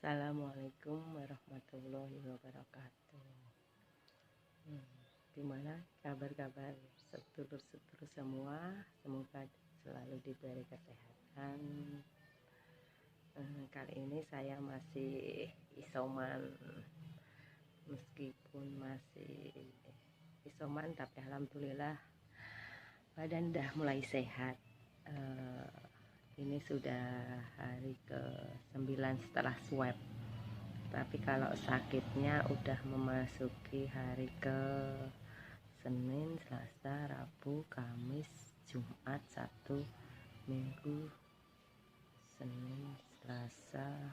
Assalamualaikum warahmatullahi wabarakatuh. Gimana kabar-kabar sedulur-sedulur semua? Semoga selalu diberi kesehatan. Kali ini saya masih isoman, meskipun masih isoman, tapi alhamdulillah badan dah mulai sehat. Ini sudah hari ke-9 setelah swab, tapi kalau sakitnya udah memasuki hari ke Senin, Selasa, Rabu, Kamis, Jumat, Sabtu, Minggu, Senin, Selasa,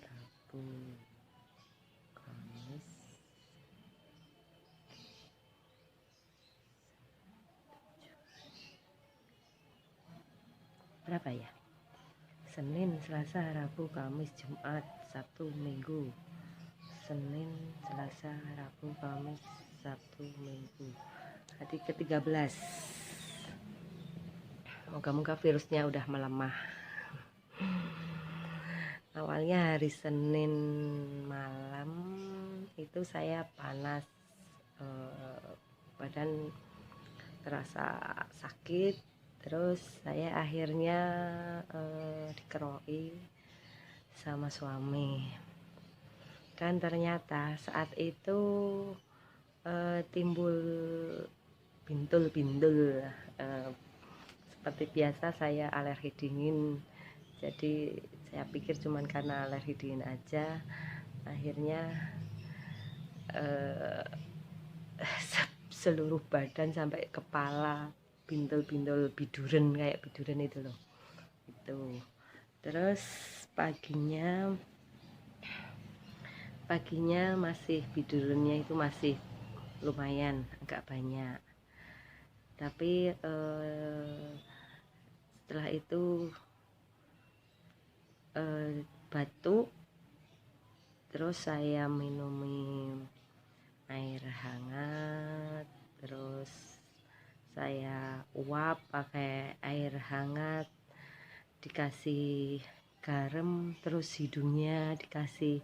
Rabu, Kamis, berapa ya? Senin, Selasa, Rabu, Kamis, Jumat, Sabtu, Minggu. Senin, Selasa, Rabu, Kamis, Sabtu, Minggu. Hari ke-13. Moga-moga virusnya udah melemah. Awalnya hari Senin malam itu saya panas, badan terasa sakit. Terus saya akhirnya dikeroi sama suami, dan ternyata saat itu timbul bintul-bintul. Seperti biasa saya alergi dingin, jadi saya pikir cuman karena alergi dingin aja. Akhirnya seluruh badan sampai kepala bintul-bintul, biduran, kayak biduran itu loh. Itu terus paginya masih bidurannya itu masih lumayan agak banyak, tapi setelah itu batuk. Terus saya minumi air hangat, terus saya uap pakai air hangat, dikasih garam, terus hidungnya dikasih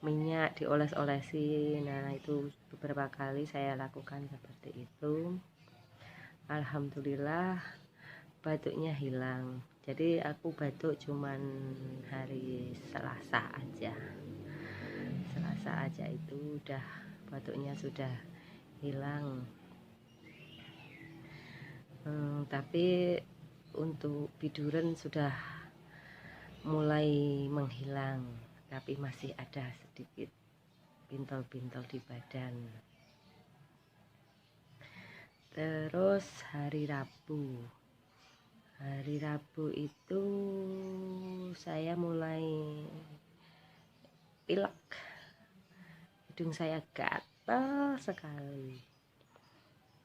minyak, dioles-olesi. Nah, itu beberapa kali saya lakukan seperti itu. Alhamdulillah batuknya hilang. Jadi aku batuk cuman hari Selasa aja itu udah batuknya sudah hilang. Tapi untuk biduran sudah mulai menghilang, tapi masih ada sedikit bintol-bintol di badan. Terus hari Rabu itu saya mulai pilek, hidung saya gatal sekali.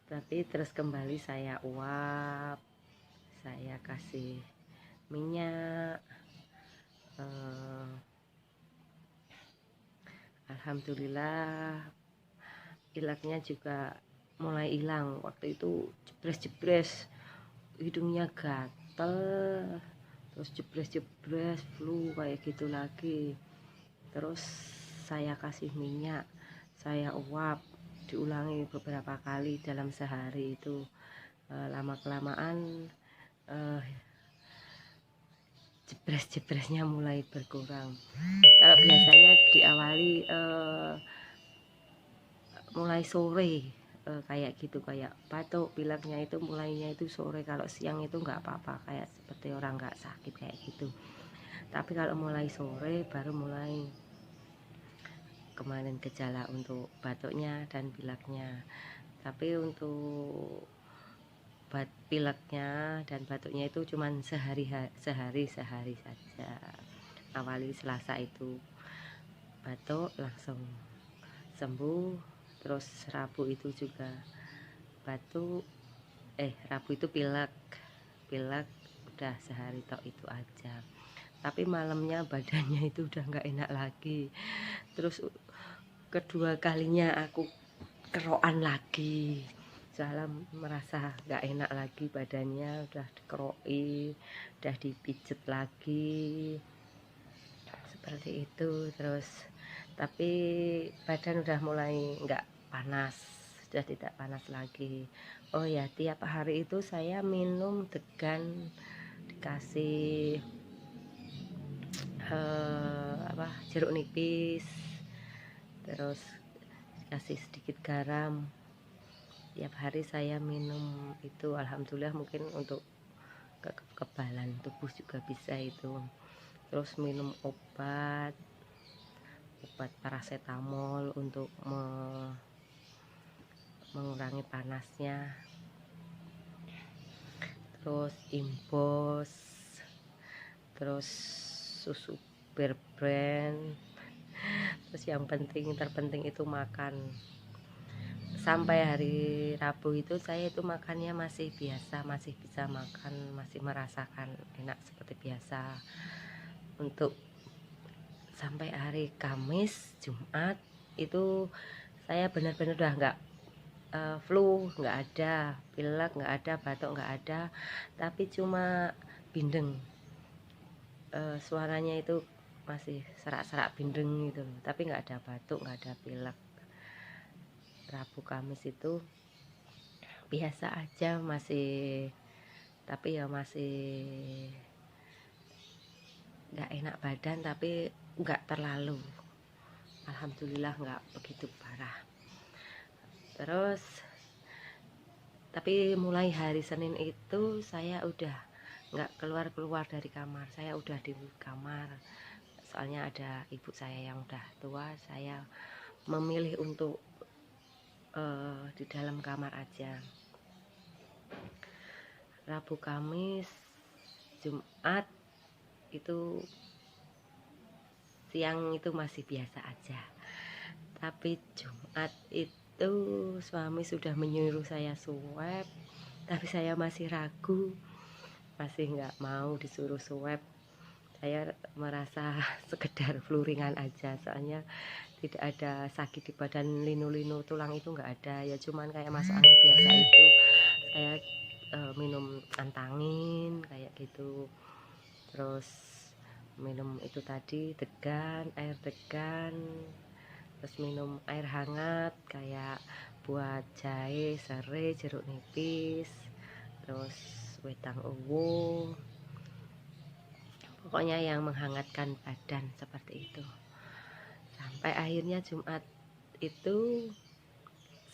Tapi terus kembali saya uap, saya kasih minyak. Alhamdulillah pileknya juga mulai hilang. Waktu itu jebres-jebres, hidungnya gatel, terus jebres-jebres, flu kayak gitu lagi. Terus saya kasih minyak, saya uap, diulangi beberapa kali dalam sehari itu. Lama-kelamaan jebres-jepresnya mulai berkurang. Kalau biasanya diawali mulai sore, kayak gitu, kayak batuk pileknya itu mulainya itu sore. Kalau siang itu nggak apa-apa, kayak seperti orang nggak sakit kayak gitu. Tapi kalau mulai sore baru mulai kemarin gejala untuk batuknya dan pileknya. Tapi untuk pileknya dan batuknya itu cuman sehari saja. Awali Selasa itu batuk langsung sembuh. Terus Rabu itu juga batuk, Rabu itu pilek udah sehari tok itu aja. Tapi malamnya badannya itu udah nggak enak lagi. Terus kedua kalinya aku kerokan lagi. Saya merasa nggak enak lagi badannya, udah dikeroi, udah dipijet lagi. seperti itu. Terus tapi badan udah mulai nggak panas, sudah tidak panas lagi. Oh ya, tiap hari itu saya minum degan, dikasih jeruk nipis, terus kasih sedikit garam. Tiap hari saya minum itu, alhamdulillah. Mungkin untuk kekebalan tubuh juga bisa itu. Terus minum obat paracetamol untuk mengurangi panasnya. Terus Imbos, terus susu Bear Brand. Terus yang terpenting itu makan. Sampai hari Rabu itu saya itu makannya masih biasa, masih bisa makan, masih merasakan enak seperti biasa. Untuk sampai hari Kamis, Jumat itu saya benar-benar udah nggak flu, nggak ada, pilek nggak ada, batuk nggak ada, tapi cuma bindeng. Suaranya itu masih serak-serak bindeng gitu, tapi nggak ada batuk, nggak ada pilek. Rabu Kamis itu biasa aja, masih, tapi ya masih nggak enak badan, tapi nggak terlalu, alhamdulillah nggak begitu parah. Terus tapi mulai hari Senin itu saya udah nggak keluar dari kamar, saya udah di kamar. Soalnya ada ibu saya yang udah tua, saya memilih untuk di dalam kamar aja. Rabu, Kamis, Jumat itu siang itu masih biasa aja, tapi Jumat itu suami sudah menyuruh saya swab, tapi saya masih ragu, masih nggak mau disuruh swab. Saya merasa sekedar flu ringan aja, soalnya tidak ada sakit di badan, linu-linu tulang itu nggak ada, ya cuman kayak masuk angin biasa itu. Saya minum antangin kayak gitu, terus minum itu tadi degan, air degan, terus minum air hangat kayak buat jahe, serai, jeruk nipis, terus wedang uwu, pokoknya yang menghangatkan badan seperti itu. Sampai akhirnya Jumat itu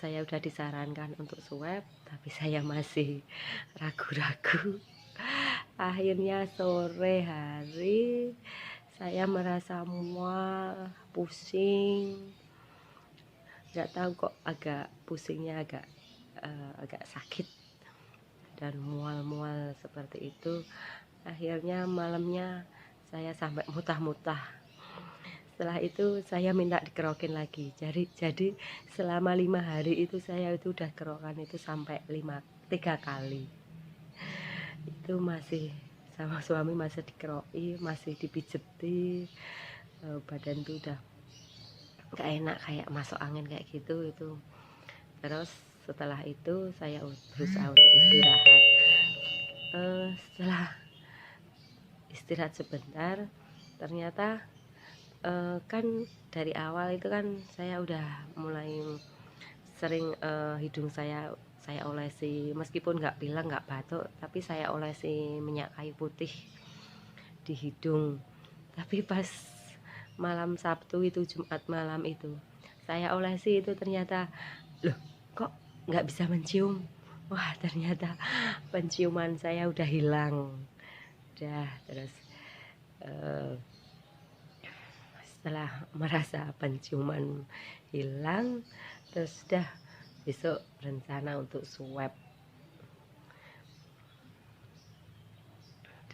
saya udah disarankan untuk swab, tapi saya masih ragu-ragu. Akhirnya sore hari saya merasa mual, pusing, nggak tahu kok agak pusingnya agak sakit dan mual-mual seperti itu. Akhirnya malamnya saya sampai mutah-mutah. Setelah itu saya minta dikerokin lagi. Jadi selama 5 hari itu saya itu udah kerokan itu sampai 3 kali. Itu masih sama suami masih dikeroki, masih dipijeti. Badan tuh udah gak enak, kayak masuk angin kayak gitu itu. Terus setelah itu saya berusaha untuk istirahat. Setelah istirahat sebentar, ternyata kan dari awal itu kan saya udah mulai sering hidung saya olesi, meskipun nggak pilek nggak batuk, tapi saya olesi minyak kayu putih di hidung. Tapi pas malam Sabtu itu, Jumat malam itu saya olesi itu, ternyata loh kok nggak bisa mencium. Wah, ternyata penciuman saya udah hilang. Udah, terus setelah merasa penciuman hilang, terus dah besok rencana untuk swab.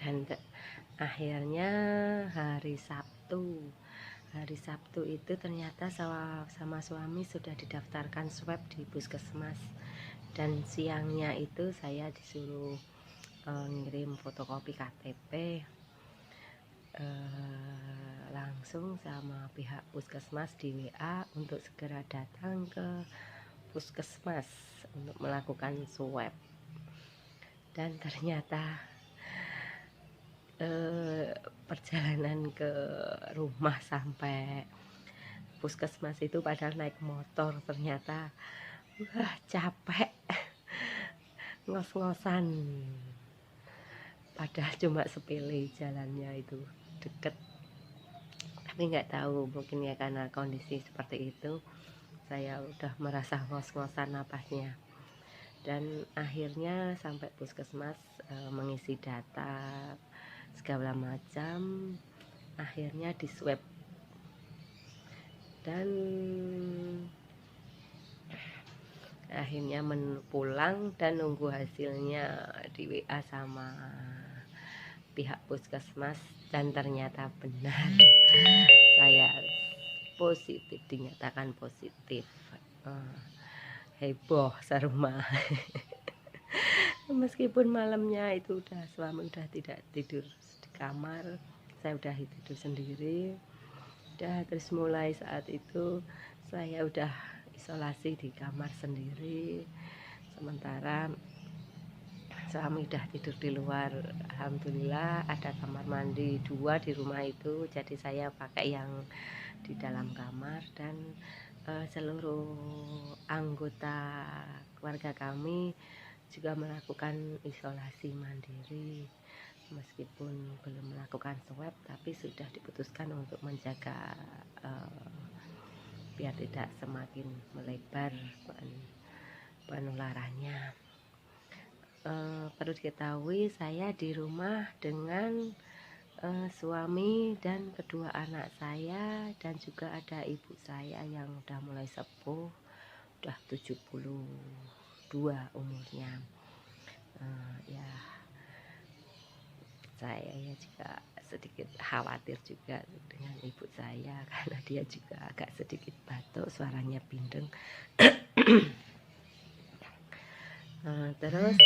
Dan akhirnya hari Sabtu itu ternyata sama suami sudah didaftarkan swab di puskesmas, dan siangnya itu saya disuruh ngirim fotokopi KTP langsung sama pihak puskesmas di WA untuk segera datang ke puskesmas untuk melakukan swab. Dan ternyata perjalanan ke rumah sampai puskesmas itu padahal naik motor, ternyata wah capek, ngos-ngosan, padahal cuma sepele, jalannya itu deket, tapi nggak tahu, mungkin ya karena kondisi seperti itu saya udah merasa ngos-ngosan napasnya. Dan akhirnya sampai puskesmas, mengisi data segala macam, akhirnya di swab dan akhirnya pulang dan nunggu hasilnya di WA sama pihak puskesmas, dan ternyata benar saya positif, dinyatakan positif. Heboh serumah. Meskipun malamnya itu suami udah tidak tidur di kamar, saya udah tidur sendiri. Terus mulai saat itu saya udah isolasi di kamar sendiri, sementara suami udah tidur di luar. Alhamdulillah ada kamar mandi 2 di rumah itu, jadi saya pakai yang di dalam kamar. Dan seluruh anggota keluarga kami juga melakukan isolasi mandiri, meskipun belum melakukan swab, tapi sudah diputuskan untuk menjaga biar tidak semakin melebar penularannya. Perlu diketahui saya di rumah dengan suami dan kedua anak saya, dan juga ada ibu saya yang udah mulai sepuh, udah 72 umurnya. Ya saya ya juga sedikit khawatir juga dengan ibu saya, karena dia juga agak sedikit batuk, suaranya bindeng. Terus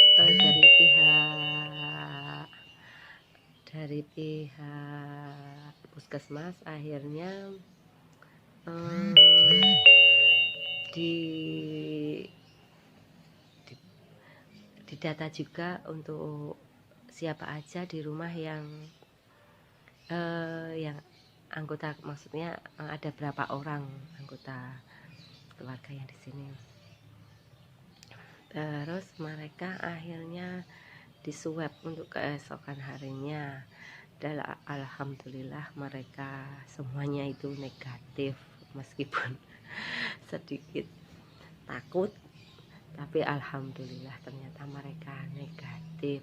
dari pihak puskesmas akhirnya didata juga untuk siapa aja di rumah yang anggota, maksudnya ada berapa orang anggota keluarga yang di sini. Terus mereka akhirnya diswab untuk keesokan harinya, dan alhamdulillah mereka semuanya itu negatif, meskipun sedikit takut, tapi alhamdulillah ternyata mereka negatif.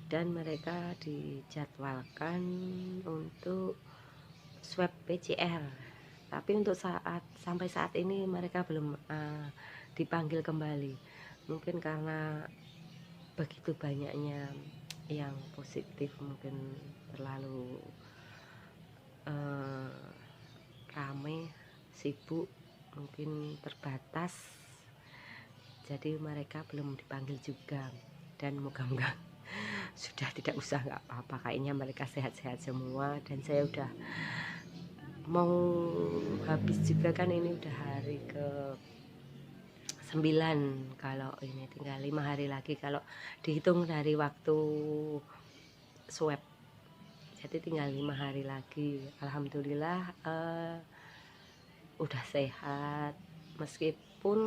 Dan mereka dijadwalkan untuk swab PCR, tapi untuk sampai saat ini mereka belum dipanggil kembali, mungkin karena begitu banyaknya yang positif, mungkin terlalu rame, sibuk, mungkin terbatas, jadi mereka belum dipanggil juga. Dan moga-moga sudah tidak usah, nggak apa-apa, kayaknya mereka sehat-sehat semua. Dan saya udah mau habis juga kan, ini udah hari ke 9, kalau ini tinggal 5 hari lagi kalau dihitung dari waktu swab, jadi tinggal 5 hari lagi. Alhamdulillah udah sehat, meskipun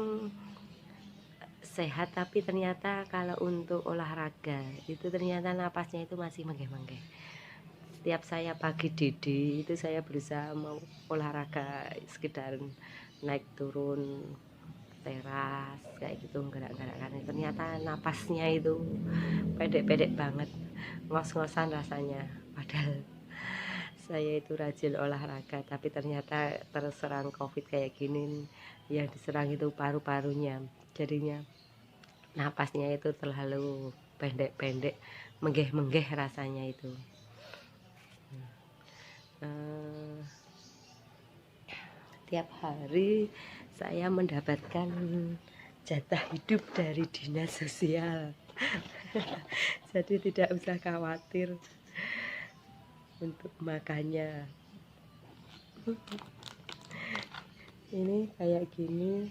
sehat tapi ternyata kalau untuk olahraga itu ternyata napasnya itu masih menggeh-menggeh. Setiap saya pagi didi itu saya berusaha mau olahraga, sekedar naik turun teras kayak gitu, gerak-gerakan, ternyata napasnya itu pendek-pendek banget, ngos-ngosan rasanya. Padahal saya itu rajin olahraga, tapi ternyata terserang COVID kayak gini, yang diserang itu paru-parunya, jadinya napasnya itu terlalu pendek-pendek, menggeh-menggeh rasanya itu. Tiap hari saya mendapatkan jatah hidup dari dinas sosial. Jadi tidak usah khawatir untuk makannya. Ini kayak gini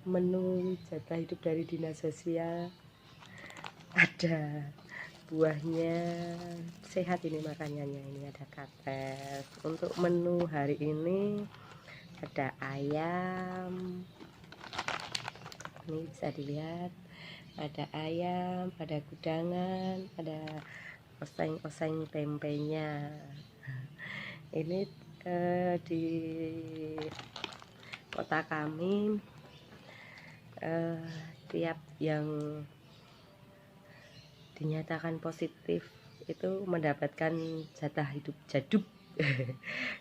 menu jatah hidup dari dinas sosial. Ada buahnya sehat ini, makanannya ini ada kates. Untuk menu hari ini ada ayam, ini bisa dilihat, ada ayam, ada gudangan, ada oseng-oseng tempenya. Ini di kota kami tiap yang dinyatakan positif itu mendapatkan jatah hidup jaduk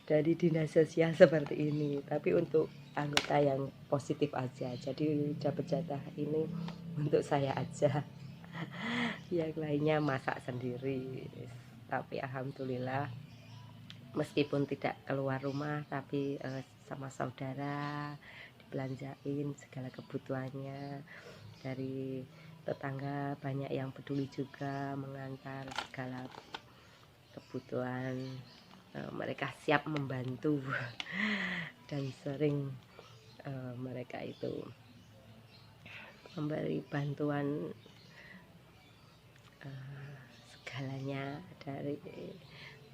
dari dinas sosial seperti ini. Tapi untuk anggota yang positif aja, jadi dapat jatah ini untuk saya aja. Yang lainnya masak sendiri. Tapi alhamdulillah, meskipun tidak keluar rumah, tapi sama saudara dibelanjain segala kebutuhannya. Dari tetangga banyak yang peduli juga mengantar segala kebutuhan. Mereka siap membantu dan sering mereka itu memberi bantuan segalanya, dari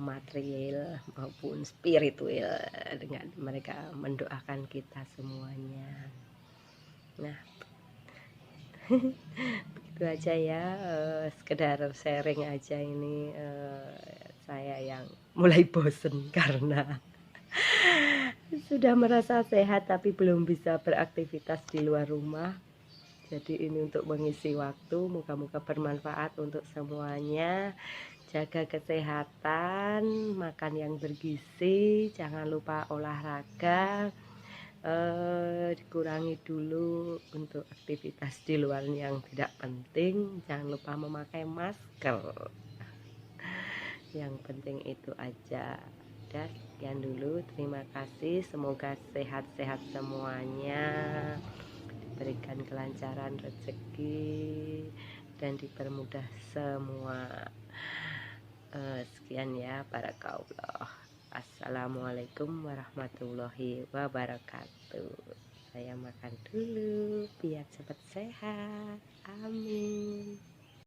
material maupun spiritual, dengan mereka mendoakan kita semuanya. Nah, begitu aja ya, sekedar sharing aja ini. Saya yang mulai bosen karena sudah merasa sehat tapi belum bisa beraktivitas di luar rumah. Jadi ini untuk mengisi waktu, moga-moga bermanfaat untuk semuanya. Jaga kesehatan, makan yang bergizi, jangan lupa olahraga, dikurangi dulu untuk aktivitas di luar yang tidak penting. Jangan lupa memakai masker. Yang penting itu aja. Udah, sekian dulu, terima kasih, semoga sehat-sehat semuanya, diberikan kelancaran rezeki dan dipermudah semua. Sekian ya, barakallah. Assalamualaikum warahmatullahi wabarakatuh. Saya makan dulu biar cepat sehat. Amin.